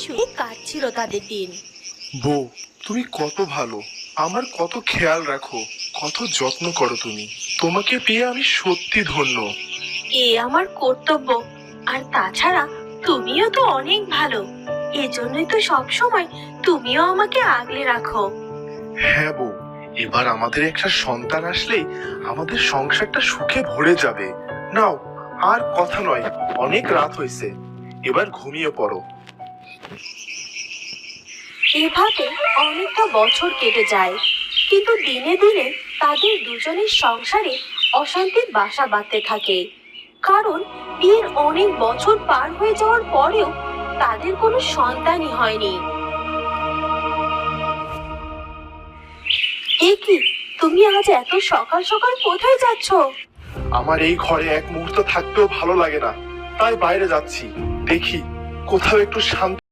সুখে কাটছিল তাদের দিন। বউ, তুমি কত ভালো, আমার কত খেয়াল রাখো, কত যত্ন করো তুমি। তোমাকে পেয়ে আমি সত্যি ধন্য। এ আমার কর্তব্য। আর তাছাড়া তুমিও তো অনেক ভালো, এজন্যই তো সব সময় তুমিও আমাকে আগলে রাখো। হ্যাঁ বউ, এবার আমাদের একটা সন্তান আসলেই আমাদের সংসারটা সুখে ভরে যাবে। নাও, আর কথা নয়, অনেক রাত হয়েছে, এবার ঘুমিয়ে পড়ো। এভাবে অনেকটা বছর কেটে যায়, কিন্তু দিনে দিনে তাদের দুজনের সংসারে অশান্তির বাসা বাঁধতে থাকে। কারণ বিয়ের অনেক বছর পার হয়ে যাওয়ার পরেও তাদের কোনো সন্তানই হয়নি। এ কি, তুমি আজ এত সকাল সকাল কোথায় যাচ্ছ? আমার এই ঘরে এক মুহূর্ত থাকতেও ভালো লাগে না, তাই বাইরে যাচ্ছি। দেখি কোথাও একটু শান্তি